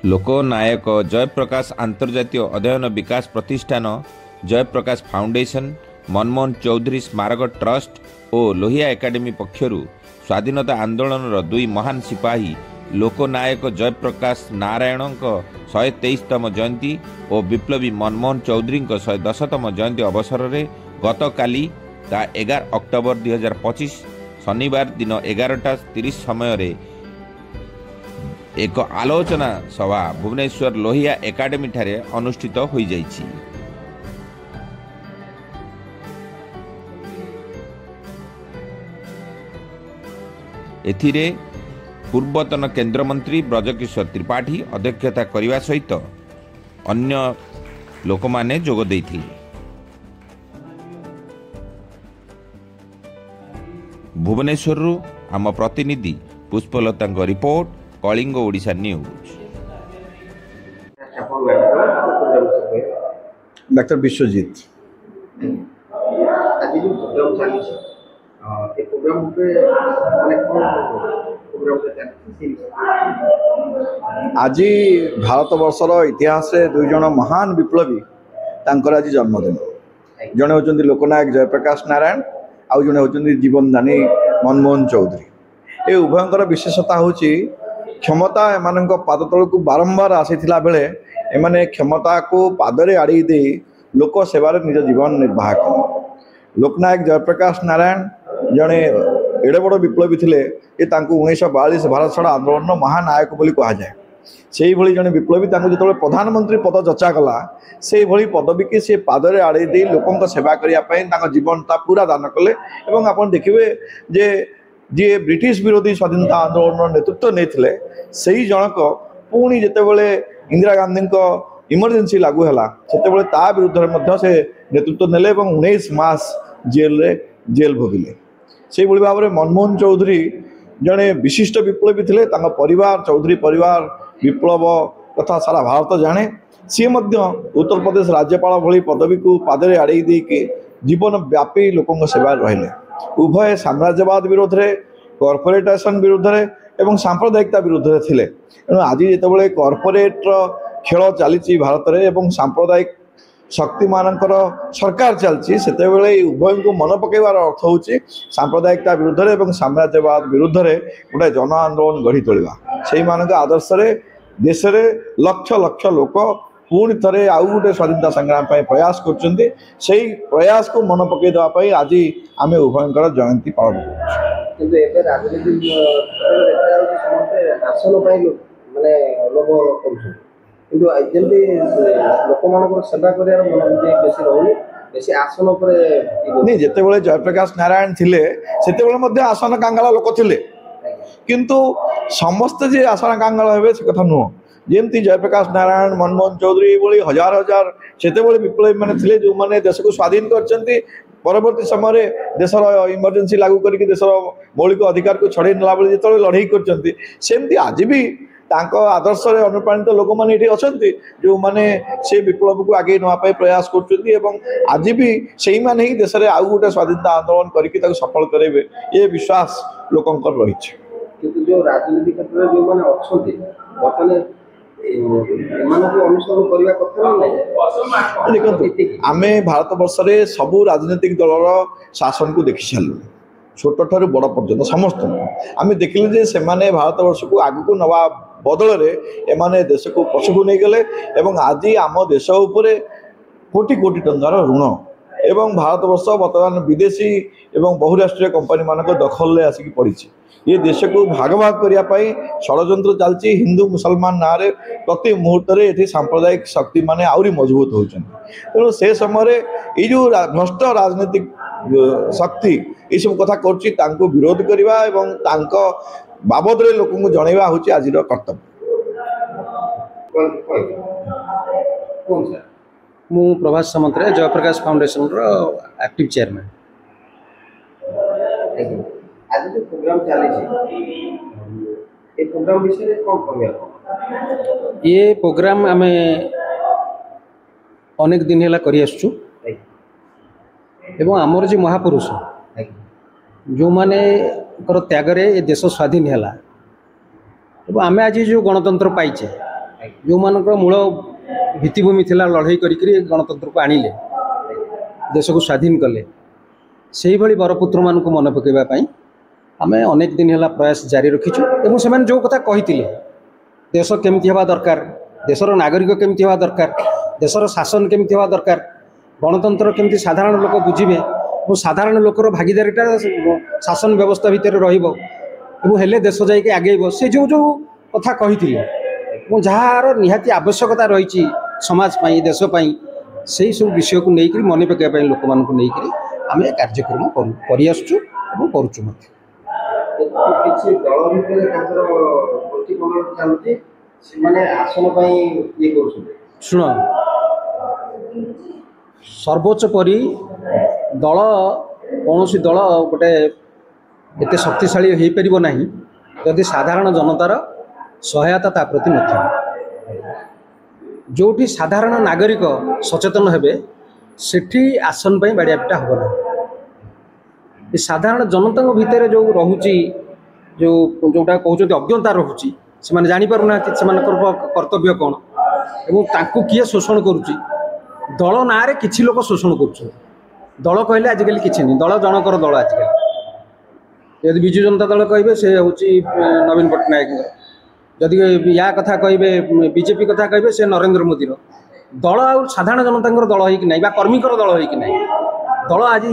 लोकनायक जयप्रकाश अंतर्जातीय अध्ययन विकास प्रतिष्ठान, जयप्रकाश फाउंडेशन, मनमोहन चौधरी स्मारक ट्रस्ट और लोहिया एकाडेमी पक्षर स्वाधीनता आंदोलन दुई महान सिपाही लोकनायक जयप्रकाश नारायण 123तम जयंती और विप्लवी मनमोहन चौधरी 110तम जयंती अवसर में गतकाली 11 अक्टोबर 2025 शनिवार दिन 11:30 समय एक आलोचना सभा भुवनेश्वर लोहिया एकाडेमी ठारे अनुष्ठित हो जाइछि। एथिरे पूर्वतन केंद्रमंत्री ब्रजकिशोर त्रिपाठी अध्यक्षता करने सहित अन्य लोक माने जोग देइथिले। भुवनेश्वर आम प्रतिनिधि Pushpalata report, Kalinga Odisha news. Doctor Biswajit आज भारत वर्षर इतिहास दुई जन महान विप्लवी तांकर आज जन्मदिन। जड़े होचंदी लोकनायक जयप्रकाश नारायण, आउ जड़े होचंदी जीवनदानी मनमोहन चौधरी। ये उभयंकर विशेषता होची क्षमता एमान पाद तल को बारंबार आसीथिला बेले एमाने क्षमता को पादरे आड़ी दे लोक सेवार निज जीवन निर्वाह कले। लोकनायक जयप्रकाश नारायण जड़े एडे बड़ विप्लवी थे। ये 1942 भारत छाड़ आंदोलन महानायक बोली कहा जाए। से भली जड़े विप्लवी जो प्रधानमंत्री पद चर्चा कला से भली पदवी की से पादरे आड़े दे लोकों सेवा करने जीवनता पूरा दान कले। आप देखिए जे जी ब्रिटिश विरोधी स्वाधीनता आंदोलन नेतृत्व नहीं से जनक पुणी जितेबले इंदिरा गांधी इमरजेंसी लागू है से ता विरुद्ध से नेतृत्व नेले 19 मास जेल भोगिले। से भाव में मनमोहन चौधरी जड़े विशिष्ट विप्लवी थे। परिवार चौधरी परिवार विप्लव कथा सारा भारत जाने। सी उत्तर प्रदेश राज्यपाल भली पदवी को पादरे आड़े देके जीवन व्यापी लोकों सेवा रहिले। उभय साम्राज्यवाद विरोध में, कॉर्पोरेटेशन विरुद्ध में एवं सांप्रदायिकता विरुद्ध में थे। तेणु आज जिते कॉर्पोरेट खेल चली भारत में एवं सांप्रदायिक शक्ति मानकर सरकार चलती से उभय को मन पकड़ अर्थ हो सांप्रदायिकता विरुद्ध एवं साम्राज्यवाद विरुद्ध में गोटे जन आंदोलन गढ़ी तोड़ा। से आदर्श देश में लक्ष लक्ष लोक पुणी थे आउ गोटे स्वाधीनता संग्राम प्रयास कर प्रयास को मन पकई देवाई आज आम उभयंकर जयंती पालन नहीं। जिते जयप्रकाश नारायण थे से आसन कांगाल लोक थे किंतु समस्ते जे आसन कांगाल हे से कथा नुह। जमती जयप्रकाश नारायण मनमोहन चौधरी भाई हजार हजार से विप्लवी मैंने थे जो मैंने देश को स्वाधीन कर परवर्ती समय देशर इमरजेंसी लागू करके देशर मौलिक अधिकार को छड़े नेला बेले जो लड़ाई करमती आज भी आदर्श अनुप्राणित लोक मैंने ये अच्छा जो मैंने से विप्लव को आगे नापी प्रयास कर आज भी से ही देश में आउ गोटे स्वाधीनता आंदोलन करके सफल करेंगे ये विश्वास लोकंर रही। जो राजनीति क्षेत्र में जो मैंने अच्छा देखो आम भारत वर्ष में सबू राजनीतिक दलर शासन को देखी सारू छोट ठार बड़ पर्यटन समस्त आम देखिले से भारत वर्ष को आग को नवा बदल एमाने देश को पछकू नहीं गले एवं आज आम देश उपरे कोटी कोटी टंकार ऋण एवं भारत वर्ष बर्तमान विदेशी एवं बहुराष्ट्रीय कंपनी मान दखल में आसिक पड़ी। ये देश को भाग भाग करने षड्यंत्र चलती हिंदू मुसलमान ना प्रति मुहूर्त ये सांप्रदायिक शक्ति माने आहरी मजबूत होती। तेणु से समय ये जो भ्रष्ट राजनीतिक शक्ति ये सब कथा कर विरोध करने बाबद लोक जनवा हूँ आज कर्तव्य। मु Prabhas Samantaray Jayaprakash foundation active chairman. आज जो प्रोग्राम चली प्रोग्राम विषय कौन कहबे? ये प्रोग्राम आम अनेक दिन है करी आसुचु एवं आमर जो महापुरुष जो माने त्यागरे ये देश स्वाधीन है आम आज जो गणतंत्र पाइचे जो मूल भित्तिभूमि थिला लड़ाई करी गणतंत्र को आणिले देश को स्वाधीन कले से भली बरपुत्र मान मन पकड़ाई आम अनेक दिन है प्रयास जारी रखीचु एवं से जो कथा कही देश केमती हवा दरकार देशर नागरिक केमती हवा दरकार देशर शासन केमती हवा दरकार गणतंत्र केमती साधारण लोक बुझे और साधारण लोकर भागीदारीटा शासन व्यवस्था भितर हेले देश जाइए आगेब से जो जो कथा कही जार निहाती आवश्यकता रही समाज पाई देश पाई से सब विषय को लेकर मन पकड़ाई लोक मान आम कार्यक्रम करछु କିଛି ଦଳ ଭିତରେ ତାଙ୍କର ପ୍ରତିପନ୍ନ ଚାଲୁଛି ସେମାନେ ଆସନ ପାଇଁ ଇଏ କରୁଛନ୍ତି। शुण सर्वोच्च परी दल कौन दल गोटे एत शक्तिशाली हो पार ना जदि साधारण जनतार सहायता ता प्रति न जोठी साधारण नागरिक सचेतन हेबे सेठी आसन पर बाड़ियापीटा हम ना साधारण जनता भितर जो रोची जो जोटा कहते अज्ञता रोची से जापर ना कर्तव्य कौन एवं किए शोषण करुच्ची दल ना कि लोक शोषण कर दल कहले आजिकल किसी नहीं दल जनकर दल आजिकल यदि विजु जनता दल कहे से हूँ नवीन पट्टनायक जदि या कथा कहे बीजेपी कथा कहे से नरेंद्र मोदी दल आ साधारण जनता दल हो कर्मीकर दल हो दल आज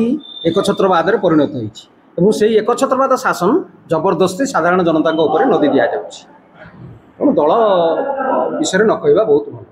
एकछत्रवाद परिणत होती एकछत्रवाद शासन जबरदस्ती साधारण जनता नदी दि जाऊँगी तेणु दल विषय न कहवा बहुत भल।